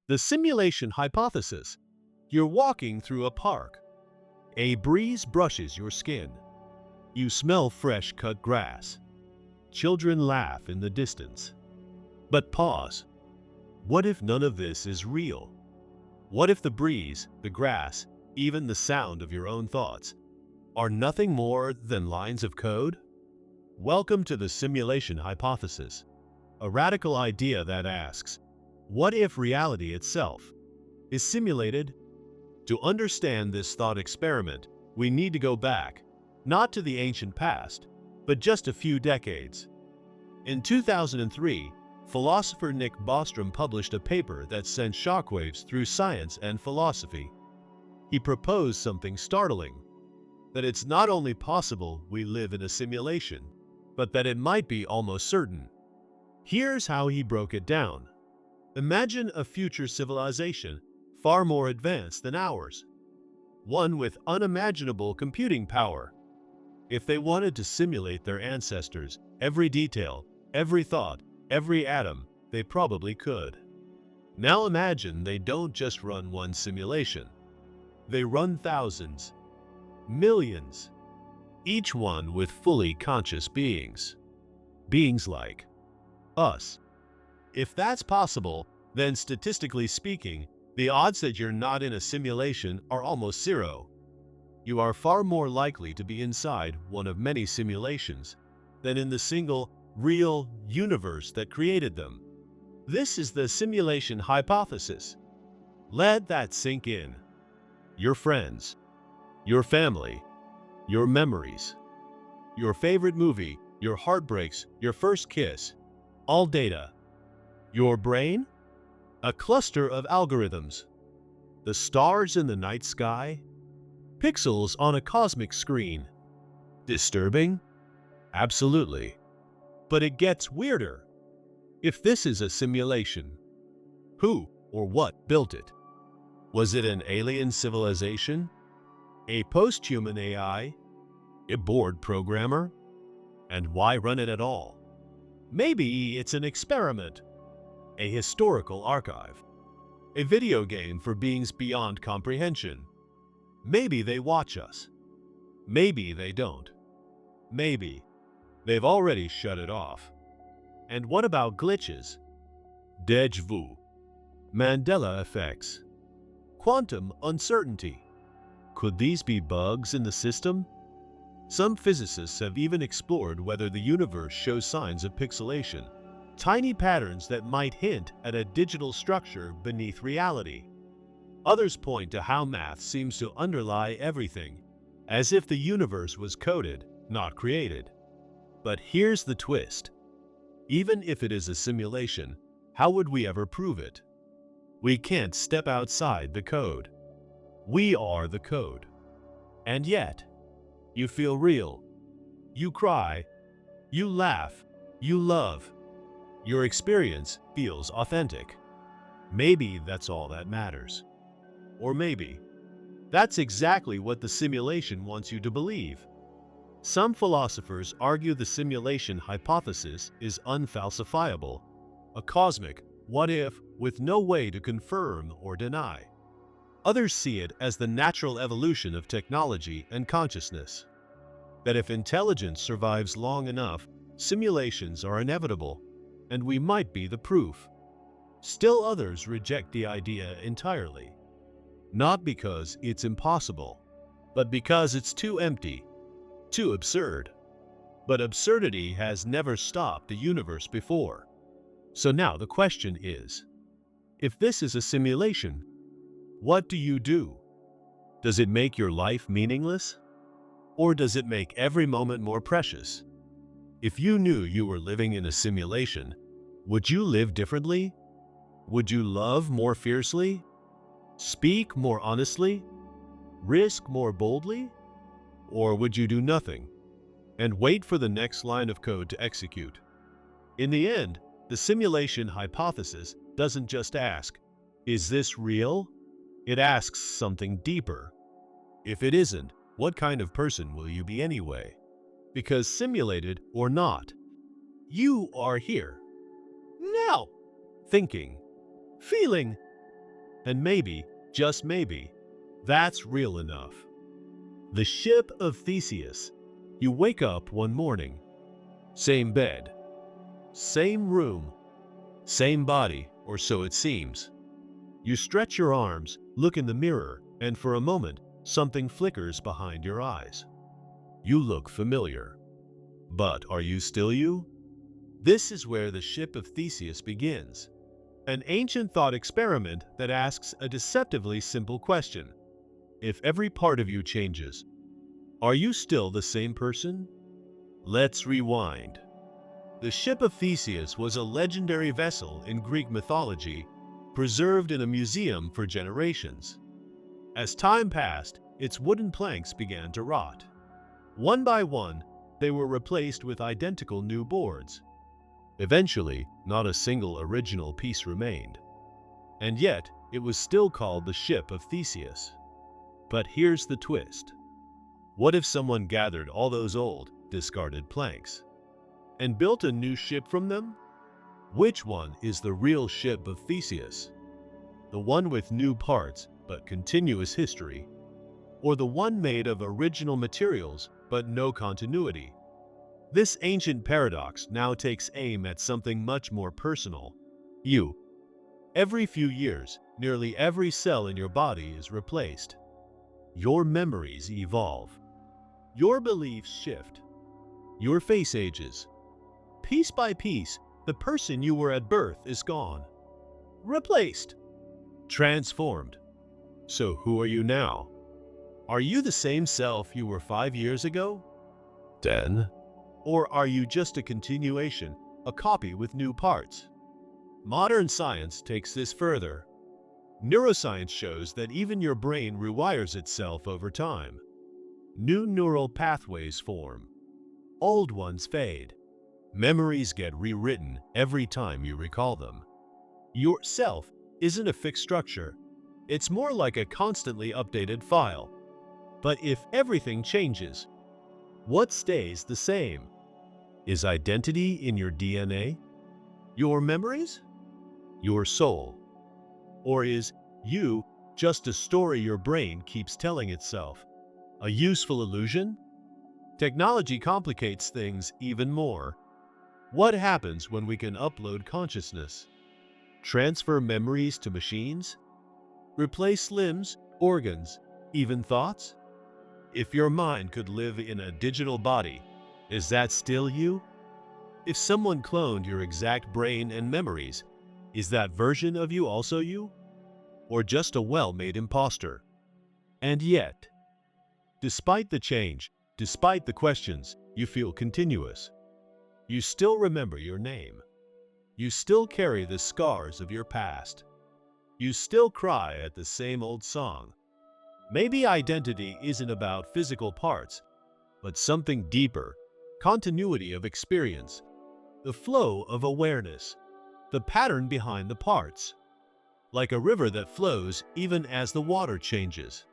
The simulation hypothesis. You're walking through a park. A breeze brushes your skin. You smell fresh cut grass. Children laugh in the distance. But pause. What if none of this is real? What if the breeze, the grass, even the sound of your own thoughts are nothing more than lines of code? Welcome to the simulation hypothesis, a radical idea that asks, what if reality itself is simulated? To understand this thought experiment, we need to go back, not to the ancient past, but just a few decades. In 2003, philosopher Nick Bostrom published a paper that sent shockwaves through science and philosophy. He proposed something startling, that it's not only possible we live in a simulation, but that it might be almost certain. Here's how he broke it down. Imagine a future civilization far more advanced than ours, one with unimaginable computing power. If they wanted to simulate their ancestors, every detail, every thought, every atom, they probably could. Now imagine they don't just run one simulation. They run thousands, millions, each one with fully conscious beings. Beings like us. If that's possible, then statistically speaking, the odds that you're not in a simulation are almost zero. You are far more likely to be inside one of many simulations than in the single, real universe that created them. This is the simulation hypothesis. Let that sink in. Your friends, your family, your memories, your favorite movie, your heartbreaks, your first kiss, all data. Your brain? A cluster of algorithms. The stars in the night sky? Pixels on a cosmic screen. Disturbing? Absolutely. But it gets weirder. If this is a simulation, who or what built it? Was it an alien civilization? A post-human AI? A bored programmer? And why run it at all? Maybe it's an experiment, a historical archive, a video game for beings beyond comprehension. Maybe they watch us. Maybe they don't. Maybe they've already shut it off. And what about glitches? Déjà vu, Mandela effects, quantum uncertainty. Could these be bugs in the system? Some physicists have even explored whether the universe shows signs of pixelation, tiny patterns that might hint at a digital structure beneath reality. Others point to how math seems to underlie everything, as if the universe was coded, not created. But here's the twist. Even if it is a simulation, how would we ever prove it? We can't step outside the code. We are the code. And yet, you feel real. You cry. You laugh. You love. Your experience feels authentic. Maybe that's all that matters. Or maybe that's exactly what the simulation wants you to believe. Some philosophers argue the simulation hypothesis is unfalsifiable, a cosmic what if with no way to confirm or deny. Others see it as the natural evolution of technology and consciousness, that if intelligence survives long enough, simulations are inevitable, and we might be the proof. Still others reject the idea entirely, not because it's impossible, but because it's too empty, too absurd. But absurdity has never stopped the universe before. So now the question is, if this is a simulation, what do you do? Does it make your life meaningless? Or does it make every moment more precious? If you knew you were living in a simulation, would you live differently? Would you love more fiercely? Speak more honestly? Risk more boldly? Or would you do nothing and wait for the next line of code to execute? In the end, the simulation hypothesis doesn't just ask, is this real? It asks something deeper. If it isn't, what kind of person will you be anyway? Because simulated or not, you are here, now, thinking, feeling, And maybe, just maybe, that's real enough. The Ship of Theseus. You wake up one morning. Same bed. Same room. Same body, or so it seems. You stretch your arms, look in the mirror, and for a moment, something flickers behind your eyes. You look familiar. But are you still you? This is where the Ship of Theseus begins. An ancient thought experiment that asks a deceptively simple question. If every part of you changes, are you still the same person? Let's rewind. The Ship of Theseus was a legendary vessel in Greek mythology, preserved in a museum for generations. As time passed, its wooden planks began to rot. One by one, they were replaced with identical new boards. Eventually, not a single original piece remained. And yet, it was still called the Ship of Theseus. But here's the twist. What if someone gathered all those old, discarded planks and built a new ship from them? Which one is the real Ship of Theseus? The one with new parts but continuous history? Or the one made of original materials but no continuity? This ancient paradox now takes aim at something much more personal. You. Every few years, nearly every cell in your body is replaced. Your memories evolve. Your beliefs shift. Your face ages. Piece by piece, the person you were at birth is gone. Replaced. Transformed. So who are you now? Are you the same self you were 5 years ago? 10? Or are you just a continuation, a copy with new parts? Modern science takes this further. Neuroscience shows that even your brain rewires itself over time. New neural pathways form. Old ones fade. Memories get rewritten every time you recall them. Your self isn't a fixed structure. It's more like a constantly updated file. But if everything changes, what stays the same? Is identity in your DNA? Your memories? Your soul? Or is you just a story your brain keeps telling itself? A useful illusion? Technology complicates things even more. What happens when we can upload consciousness? Transfer memories to machines? Replace limbs, organs, even thoughts? If your mind could live in a digital body, is that still you? If someone cloned your exact brain and memories, is that version of you also you? Or just a well-made imposter? And yet, despite the change, despite the questions, you feel continuous. You still remember your name. You still carry the scars of your past. You still cry at the same old song. Maybe identity isn't about physical parts, but something deeper, continuity of experience, the flow of awareness, the pattern behind the parts, like a river that flows even as the water changes.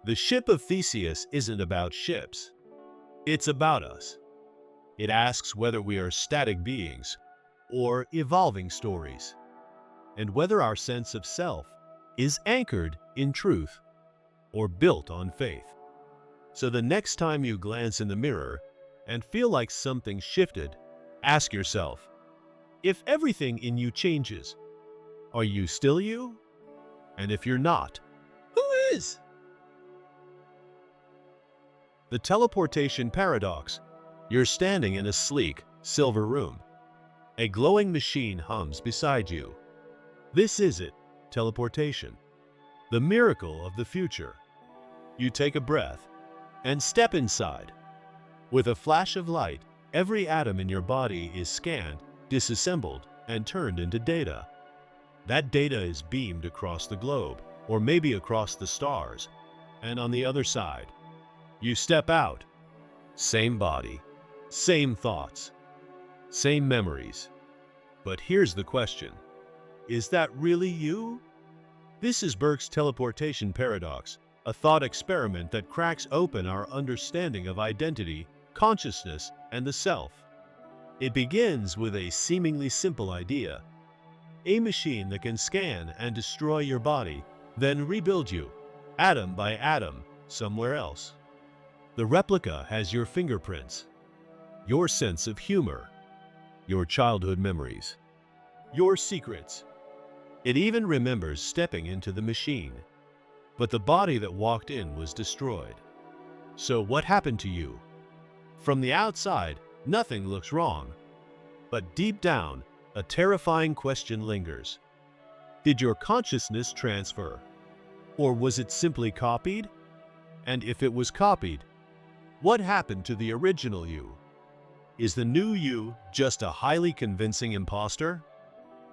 The Ship of Theseus isn't about ships. It's about us. It asks whether we are static beings or evolving stories, and whether our sense of self is anchored in truth or built on faith. So the next time you glance in the mirror and feel like something shifted, ask yourself, if everything in you changes, are you still you? And if you're not, who is? The Teleportation Paradox. You're standing in a sleek, silver room. A glowing machine hums beside you. This is it, teleportation, the miracle of the future. You take a breath and step inside. With a flash of light, every atom in your body is scanned, disassembled, and turned into data. That data is beamed across the globe, or maybe across the stars. And on the other side, you step out. Same body, same thoughts, same memories. But here's the question. Is that really you? This is Burke's Teleportation Paradox, a thought experiment that cracks open our understanding of identity, consciousness, and the self. It begins with a seemingly simple idea. A machine that can scan and destroy your body, then rebuild you, atom by atom, somewhere else. The replica has your fingerprints, your sense of humor, your childhood memories, your secrets. It even remembers stepping into the machine. But the body that walked in was destroyed. So what happened to you? From the outside, nothing looks wrong. But deep down, a terrifying question lingers. Did your consciousness transfer? Or was it simply copied? And if it was copied, what happened to the original you? Is the new you just a highly convincing imposter?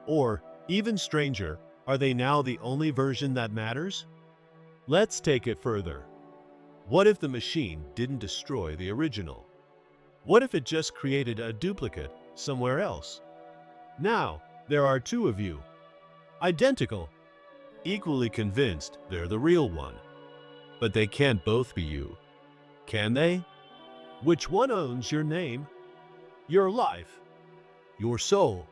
Or, even stranger, are they now the only version that matters? Let's take it further. What if the machine didn't destroy the original? What if it just created a duplicate somewhere else? Now, there are two of you, identical, equally convinced they're the real one. But they can't both be you, can they? Which one owns your name, your life, your soul?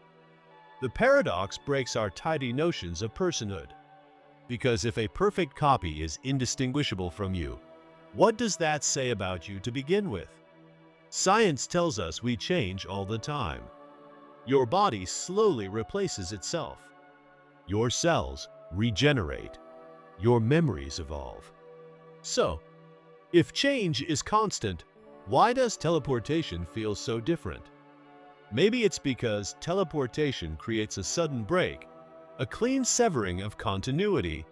The paradox breaks our tidy notions of personhood. Because if a perfect copy is indistinguishable from you, what does that say about you to begin with? Science tells us we change all the time. Your body slowly replaces itself. Your cells regenerate. Your memories evolve. So, if change is constant, why does teleportation feel so different? Maybe it's because teleportation creates a sudden break, a clean severing of continuity,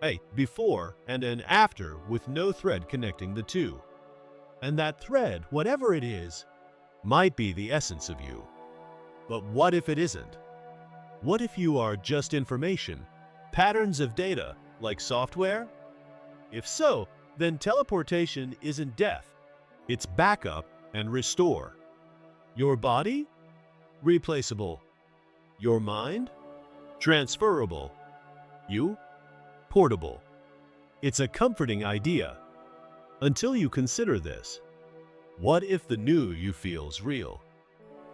a before and an after with no thread connecting the two. And that thread, whatever it is, might be the essence of you. But what if it isn't? What if you are just information, patterns of data, like software? If so, then teleportation isn't death. It's backup and restore. Your body? Replaceable. Your mind? Transferable. You? Portable. It's a comforting idea. Until you consider this. What if the new you feels real,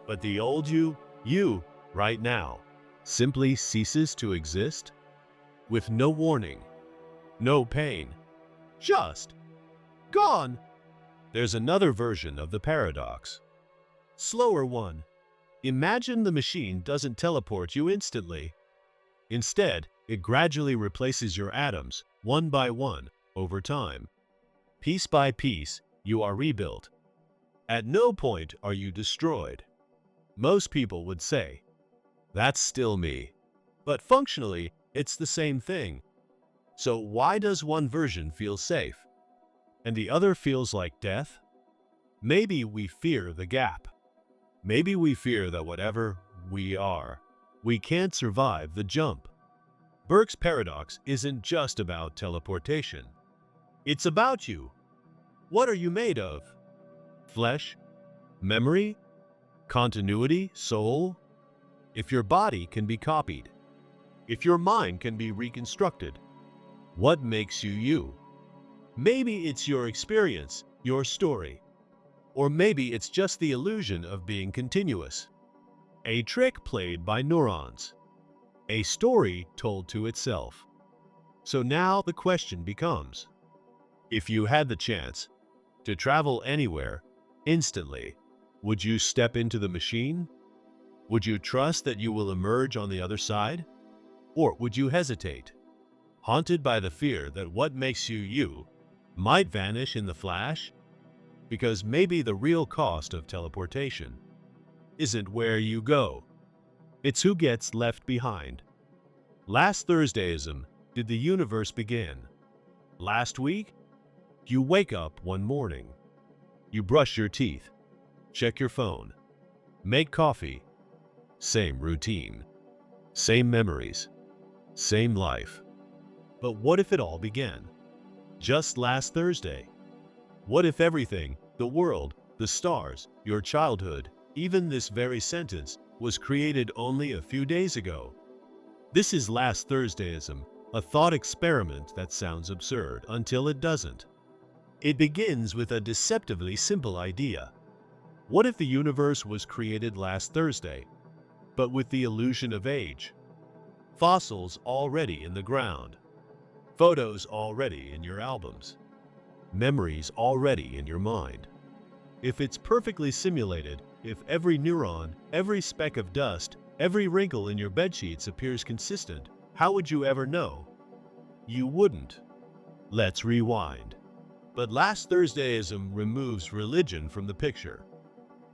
but the old you, right now, simply ceases to exist? With no warning, no pain, just gone. There's another version of the paradox. Slower one. Imagine the machine doesn't teleport you instantly. Instead, it gradually replaces your atoms, one by one, over time. Piece by piece, you are rebuilt. At no point are you destroyed. Most people would say, that's still me. But functionally, it's the same thing. So why does one version feel safe, and the other feels like death? Maybe we fear the gap. Maybe we fear that whatever we are, we can't survive the jump. Burke's paradox isn't just about teleportation. It's about you. What are you made of? Flesh? Memory? Continuity? Soul? If your body can be copied, if your mind can be reconstructed, what makes you you? Maybe it's your experience, your story. Or maybe it's just the illusion of being continuous. A trick played by neurons. A story told to itself. So now the question becomes, if you had the chance to travel anywhere, instantly, would you step into the machine? Would you trust that you will emerge on the other side? Or would you hesitate, haunted by the fear that what makes you you might vanish in the flash? Because maybe the real cost of teleportation isn't where you go, it's who gets left behind. Last Thursdayism did the universe begin. Last week, you wake up one morning. You brush your teeth, check your phone, make coffee. Same routine, same memories, same life. But what if it all began just last Thursday? What if everything, the world, the stars, your childhood, even this very sentence, was created only a few days ago? This is Last Thursdayism, a thought experiment that sounds absurd until it doesn't. It begins with a deceptively simple idea. What if the universe was created last Thursday, but with the illusion of age? fossils already in the ground, photos already in your albums, memories already in your mind. If it's perfectly simulated, if every neuron, every speck of dust, every wrinkle in your bedsheets appears consistent, how would you ever know? You wouldn't. Let's rewind. But last Thursdayism removes religion from the picture.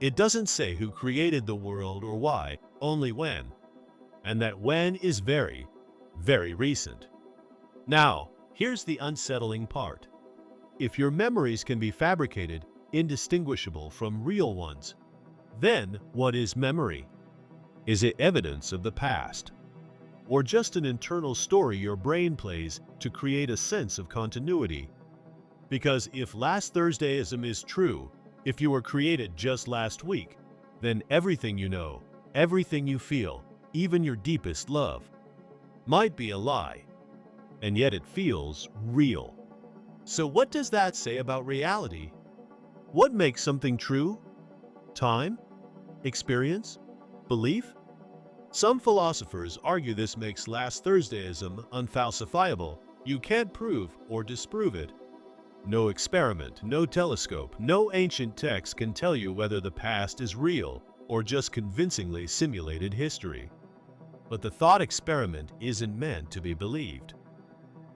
It doesn't say who created the world or why, only when. And that when is very, very recent. Now, here's the unsettling part. If your memories can be fabricated, indistinguishable from real ones, then what is memory? Is it evidence of the past? Or just an internal story your brain plays to create a sense of continuity? Because if last Thursdayism is true, if you were created just last week, then everything you know, everything you feel, even your deepest love, might be a lie. And yet it feels real. So what does that say about reality? What makes something true? Time? Experience? Belief? Some philosophers argue this makes last Thursdayism unfalsifiable. You can't prove or disprove it. No experiment, no telescope, no ancient text can tell you whether the past is real or just convincingly simulated history. But the thought experiment isn't meant to be believed.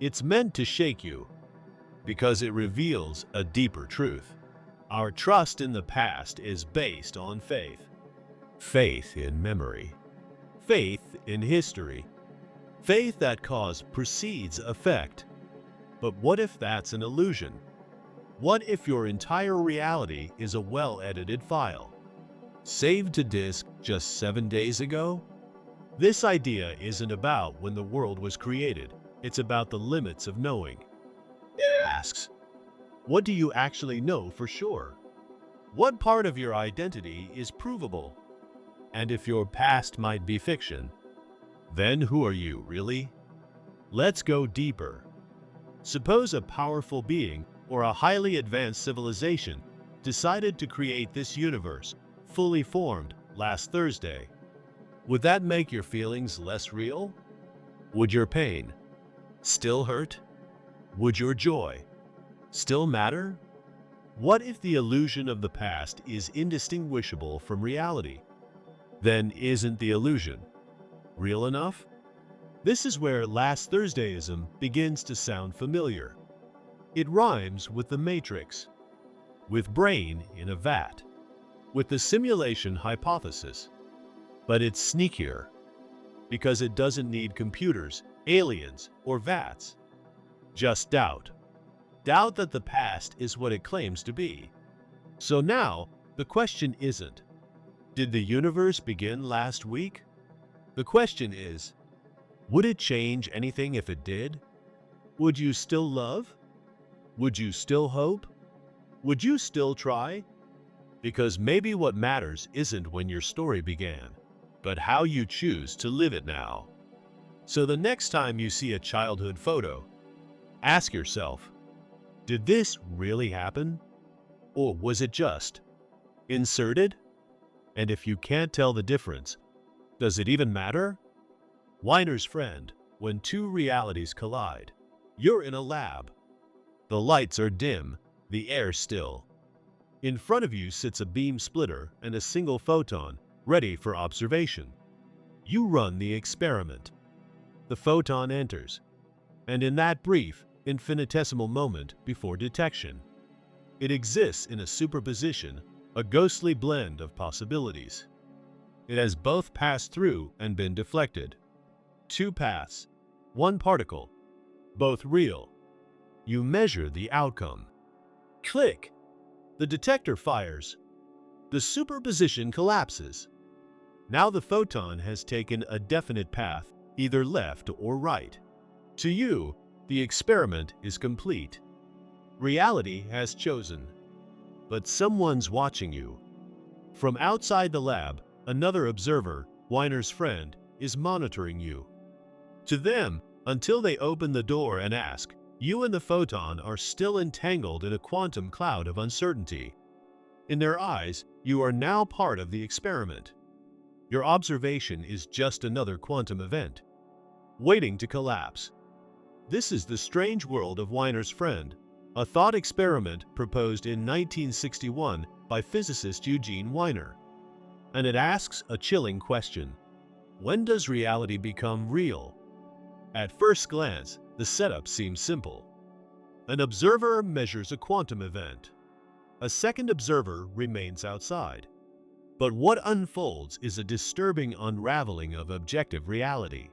It's meant to shake you, because it reveals a deeper truth. Our trust in the past is based on faith. Faith in memory. Faith in history. Faith that cause precedes effect. But what if that's an illusion? What if your entire reality is a well-edited file, saved to disk just 7 days ago? This idea isn't about when the world was created. It's about the limits of knowing. It asks, what do you actually know for sure? What part of your identity is provable? And if your past might be fiction, then who are you really? Let's go deeper. Suppose a powerful being or a highly advanced civilization decided to create this universe, fully formed, last Thursday. Would that make your feelings less real? Would your pain still hurt? Would your joy still matter? What if the illusion of the past is indistinguishable from reality? Then isn't the illusion real enough? This is where last Thursdayism begins to sound familiar. It rhymes with the Matrix, with brain in a vat, with the simulation hypothesis. But it's sneakier, because it doesn't need computers, aliens, or vats. Just doubt. Doubt that the past is what it claims to be. So now, the question isn't, did the universe begin last week? The question is, would it change anything if it did? Would you still love? Would you still hope? Would you still try? Because maybe what matters isn't when your story began, but how you choose to live it now. So the next time you see a childhood photo, ask yourself, did this really happen? Or was it just inserted? And if you can't tell the difference, does it even matter? Wigner's friend, when two realities collide. You're in a lab. The lights are dim, the air still. In front of you sits a beam splitter and a single photon, ready for observation. You run the experiment. The photon enters, and in that brief, infinitesimal moment before detection, it exists in a superposition, a ghostly blend of possibilities. It has both passed through and been deflected. Two paths, one particle, both real. You measure the outcome. Click! The detector fires. The superposition collapses. Now the photon has taken a definite path, either left or right. To you, the experiment is complete. Reality has chosen. But someone's watching you. From outside the lab, another observer, Wigner's friend, is monitoring you. To them, until they open the door and ask, you and the photon are still entangled in a quantum cloud of uncertainty. In their eyes, you are now part of the experiment. Your observation is just another quantum event. waiting to collapse. This is the strange world of Wigner's friend, a thought experiment proposed in 1961 by physicist Eugene Wigner. And it asks a chilling question: when does reality become real? At first glance, the setup seems simple. An observer measures a quantum event. A second observer remains outside. But what unfolds is a disturbing unraveling of objective reality.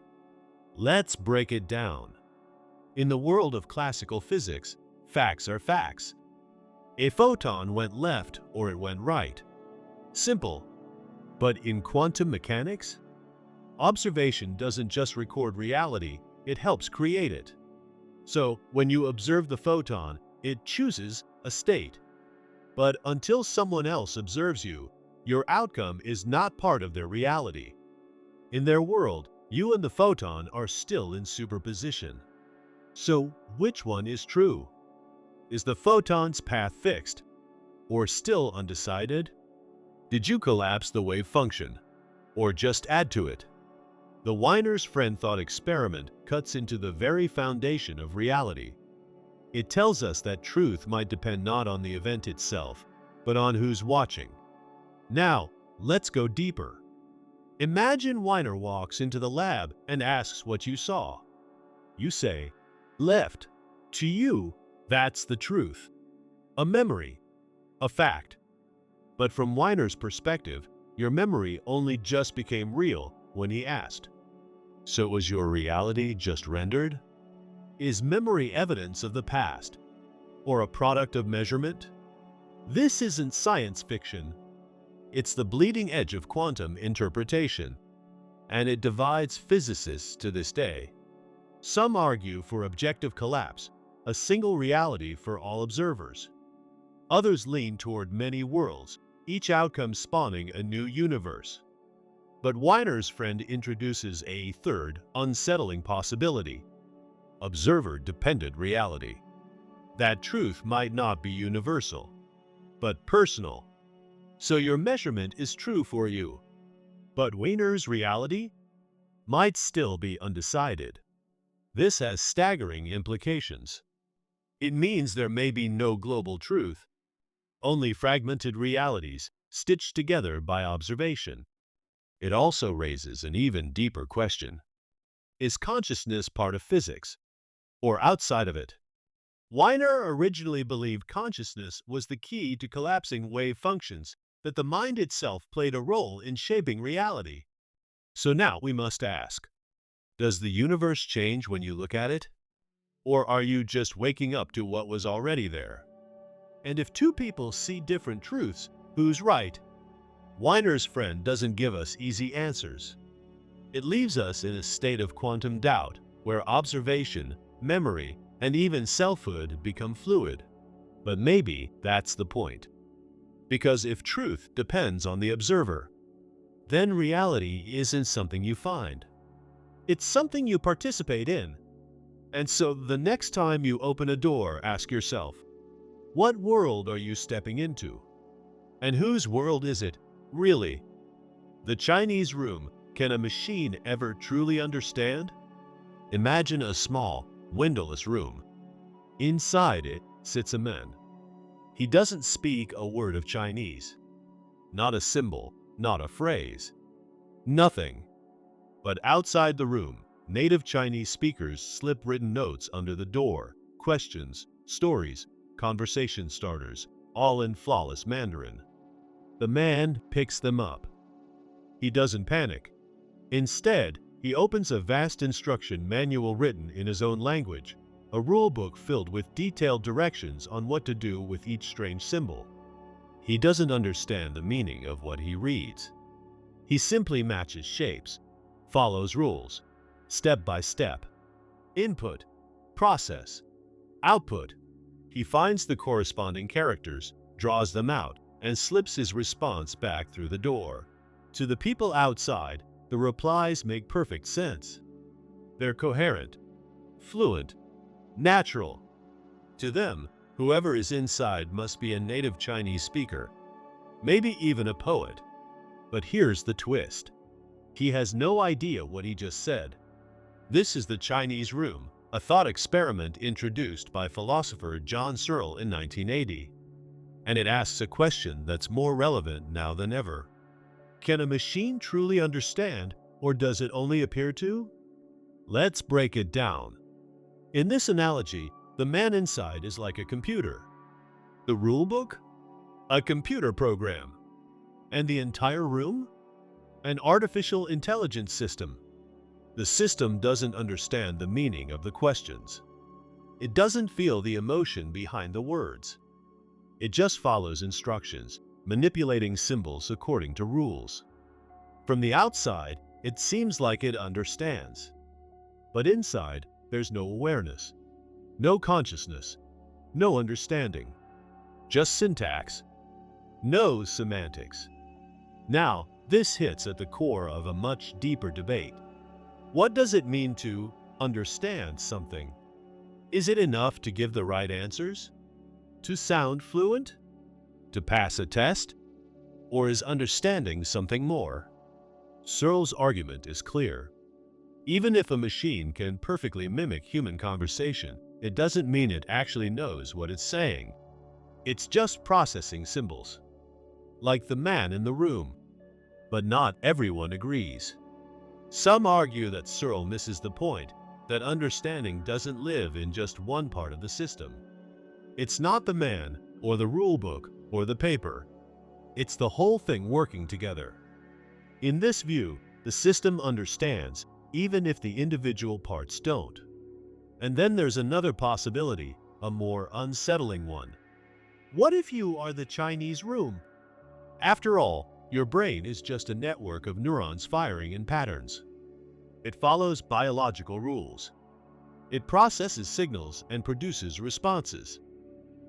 Let's break it down. In the world of classical physics, facts are facts. A photon went left or it went right. Simple. But in quantum mechanics, observation doesn't just record reality, it helps create it. So, when you observe the photon, it chooses a state. But until someone else observes you, your outcome is not part of their reality. In their world, you and the photon are still in superposition. So, which one is true? Is the photon's path fixed, or still undecided? Did you collapse the wave function, or just add to it? The Wigner's friend thought experiment cuts into the very foundation of reality. It tells us that truth might depend not on the event itself, but on who's watching. Now, let's go deeper. Imagine Wigner walks into the lab and asks what you saw. You say, left. To you, that's the truth. A memory. A fact. But from Wigner's perspective, your memory only just became real when he asked. So was your reality just rendered? Is memory evidence of the past, or a product of measurement? This isn't science fiction. It's the bleeding edge of quantum interpretation, and it divides physicists to this day. Some argue for objective collapse, a single reality for all observers. Others lean toward many worlds, each outcome spawning a new universe. But Wigner's friend introduces a third, unsettling possibility: observer-dependent reality. That truth might not be universal, but personal. So your measurement is true for you, but Wigner's reality might still be undecided. This has staggering implications. It means there may be no global truth, only fragmented realities stitched together by observation. It also raises an even deeper question: is consciousness part of physics, or outside of it? Wigner originally believed consciousness was the key to collapsing wave functions, that the mind itself played a role in shaping reality. So now we must ask, does the universe change when you look at it? Or are you just waking up to what was already there? And if two people see different truths, who's right? Wigner's friend doesn't give us easy answers. It leaves us in a state of quantum doubt, where observation, memory, and even selfhood become fluid. But maybe that's the point. Because if truth depends on the observer, then reality isn't something you find. It's something you participate in. And so the next time you open a door, ask yourself, what world are you stepping into? And whose world is it, really? The Chinese room. Can a machine ever truly understand? Imagine a small, windowless room. Inside it sits a man. He doesn't speak a word of Chinese. Not a symbol, not a phrase. Nothing. But outside the room, native Chinese speakers slip written notes under the door, questions, stories, conversation starters, all in flawless Mandarin. The man picks them up. He doesn't panic. Instead, he opens a vast instruction manual written in his own language, a rule book filled with detailed directions on what to do with each strange symbol. He doesn't understand the meaning of what he reads. He simply matches shapes, follows rules, step by step. Input, process, output. He finds the corresponding characters, draws them out, and slips his response back through the door. To the people outside, the replies make perfect sense. They're coherent, fluent, natural. To them, whoever is inside must be a native Chinese speaker, maybe even a poet. But here's the twist. He has no idea what he just said. This is the Chinese room, a thought experiment introduced by philosopher John Searle in 1980. And it asks a question that's more relevant now than ever. Can a machine truly understand, or does it only appear to? Let's break it down. In this analogy, the man inside is like a computer. The rulebook? A computer program. And the entire room? An artificial intelligence system. The system doesn't understand the meaning of the questions. It doesn't feel the emotion behind the words. It just follows instructions, manipulating symbols according to rules. From the outside, it seems like it understands. But inside, there's no awareness, no consciousness, no understanding. Just syntax, no semantics. Now, this hits at the core of a much deeper debate. What does it mean to understand something? Is it enough to give the right answers? To sound fluent? To pass a test? Or is understanding something more? Searle's argument is clear. Even if a machine can perfectly mimic human conversation, it doesn't mean it actually knows what it's saying. It's just processing symbols. Like the man in the room. But not everyone agrees. Some argue that Searle misses the point, that understanding doesn't live in just one part of the system. It's not the man, or the rulebook, or the paper. It's the whole thing working together. In this view, the system understands, even if the individual parts don't. And then there's another possibility, a more unsettling one. What if you are the Chinese room? After all, your brain is just a network of neurons firing in patterns. It follows biological rules. It processes signals and produces responses.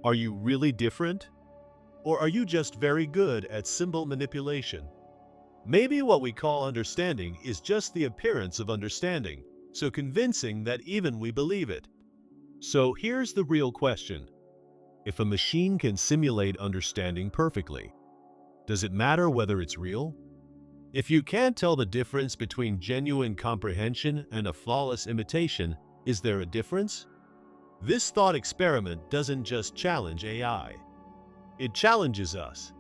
Are you really different? Or are you just very good at symbol manipulation? Maybe what we call understanding is just the appearance of understanding, so convincing that even we believe it. So here's the real question. If a machine can simulate understanding perfectly, does it matter whether it's real? If you can't tell the difference between genuine comprehension and a flawless imitation, is there a difference? This thought experiment doesn't just challenge AI. It challenges us.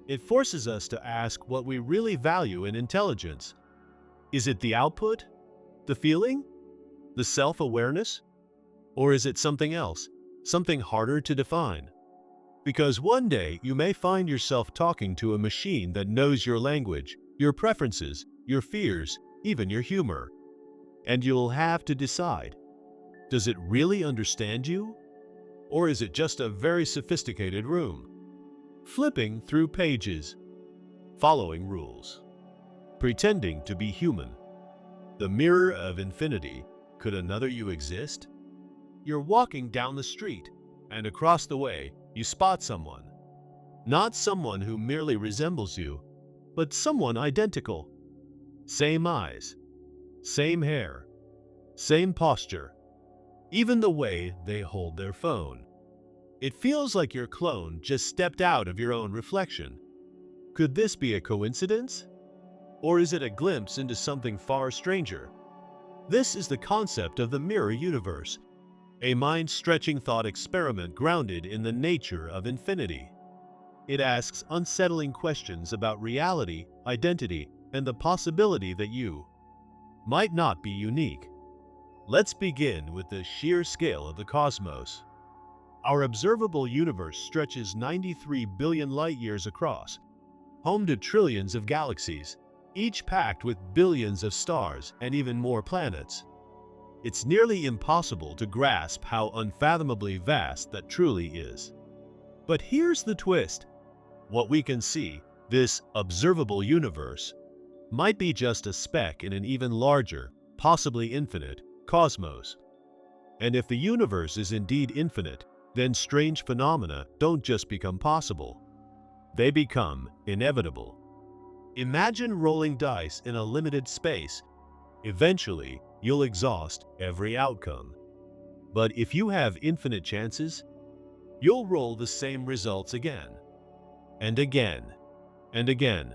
It forces us to ask what we really value in intelligence. Is it the output? The feeling? The self-awareness? Or is it something else, something harder to define? Because one day you may find yourself talking to a machine that knows your language, your preferences, your fears, even your humor. And you'll have to decide, does it really understand you? Or is it just a very sophisticated room? Flipping through pages, following rules, pretending to be human. The mirror of infinity. Could another you exist? You're walking down the street, and across the way, you spot someone. Not someone who merely resembles you, but someone identical. Same eyes, same hair, same posture, even the way they hold their phone. It feels like your clone just stepped out of your own reflection. Could this be a coincidence? Or is it a glimpse into something far stranger? This is the concept of the mirror universe, a mind-stretching thought experiment grounded in the nature of infinity. It asks unsettling questions about reality, identity, and the possibility that you might not be unique. Let's begin with the sheer scale of the cosmos. Our observable universe stretches 93 billion light-years across, home to trillions of galaxies, each packed with billions of stars and even more planets. It's nearly impossible to grasp how unfathomably vast that truly is. But here's the twist. What we can see, this observable universe, might be just a speck in an even larger, possibly infinite, cosmos. And if the universe is indeed infinite, then strange phenomena don't just become possible. They become inevitable. Imagine rolling dice in a limited space. Eventually, you'll exhaust every outcome. But if you have infinite chances, you'll roll the same results again, and again, and again.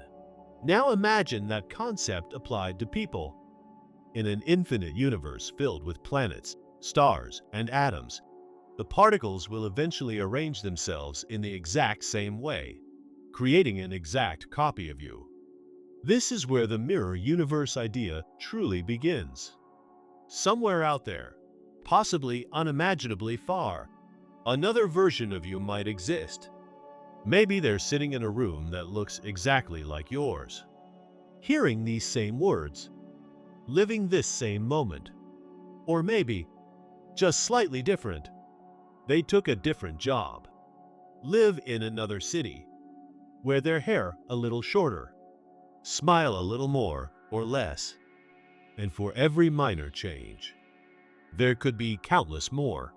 Now imagine that concept applied to people. In an infinite universe filled with planets, stars, and atoms, the particles will eventually arrange themselves in the exact same way, creating an exact copy of you. This is where the mirror universe idea truly begins. Somewhere out there, possibly unimaginably far, another version of you might exist. Maybe they're sitting in a room that looks exactly like yours, hearing these same words, living this same moment. Or maybe, just slightly different, they took a different job, live in another city, wear their hair a little shorter, smile a little more or less, and for every minor change, there could be countless more.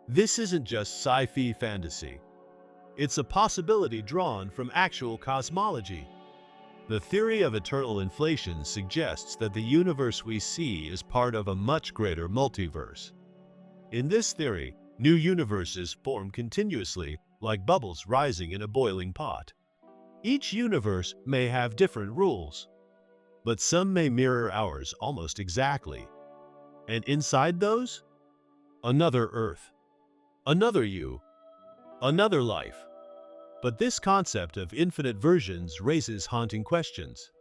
This isn't just sci-fi fantasy. It's a possibility drawn from actual cosmology. The theory of eternal inflation suggests that the universe we see is part of a much greater multiverse. In this theory, new universes form continuously, like bubbles rising in a boiling pot. Each universe may have different rules, but some may mirror ours almost exactly. And inside those, another Earth, another you, another life. But this concept of infinite versions raises haunting questions.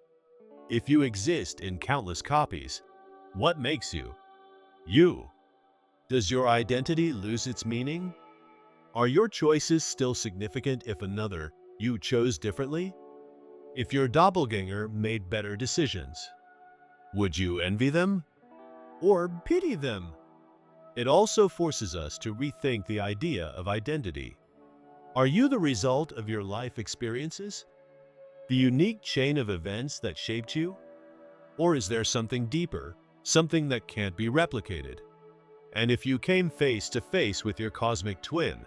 If you exist in countless copies, what makes you you? Does your identity lose its meaning? Are your choices still significant if another you chose differently? If your doppelganger made better decisions, would you envy them or pity them? It also forces us to rethink the idea of identity. Are you the result of your life experiences, the unique chain of events that shaped you? Or is there something deeper, something that can't be replicated? And if you came face to face with your cosmic twin,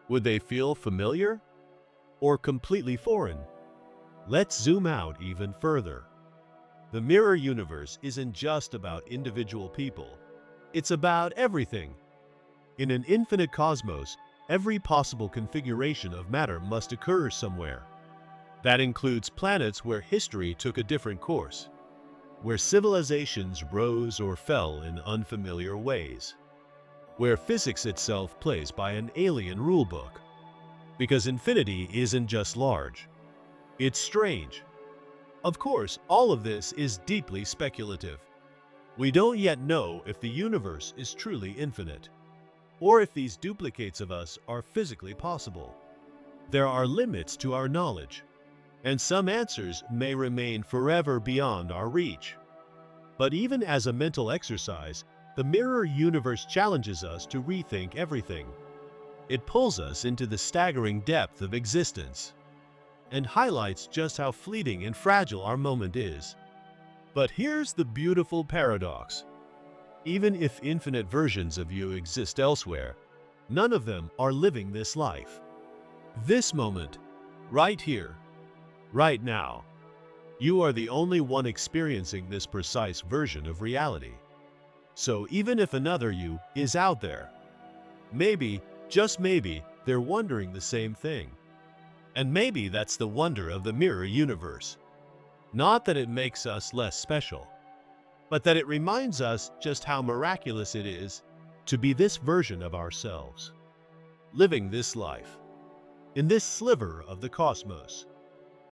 would they feel familiar or completely foreign? Let's zoom out even further. The mirror universe isn't just about individual people. It's about everything. In an infinite cosmos, every possible configuration of matter must occur somewhere. That includes planets where history took a different course, where civilizations rose or fell in unfamiliar ways, where physics itself plays by an alien rulebook. Because infinity isn't just large, it's strange. Of course, all of this is deeply speculative. We don't yet know if the universe is truly infinite, or if these duplicates of us are physically possible. There are limits to our knowledge, and some answers may remain forever beyond our reach. But even as a mental exercise, the mirror universe challenges us to rethink everything. It pulls us into the staggering depth of existence and highlights just how fleeting and fragile our moment is. But here's the beautiful paradox. Even if infinite versions of you exist elsewhere, none of them are living this life. This moment, right here, right now, you are the only one experiencing this precise version of reality. So even if another you is out there, maybe, just maybe, they're wondering the same thing. And maybe that's the wonder of the mirror universe. Not that it makes us less special, but that it reminds us just how miraculous it is to be this version of ourselves, living this life, in this sliver of the cosmos.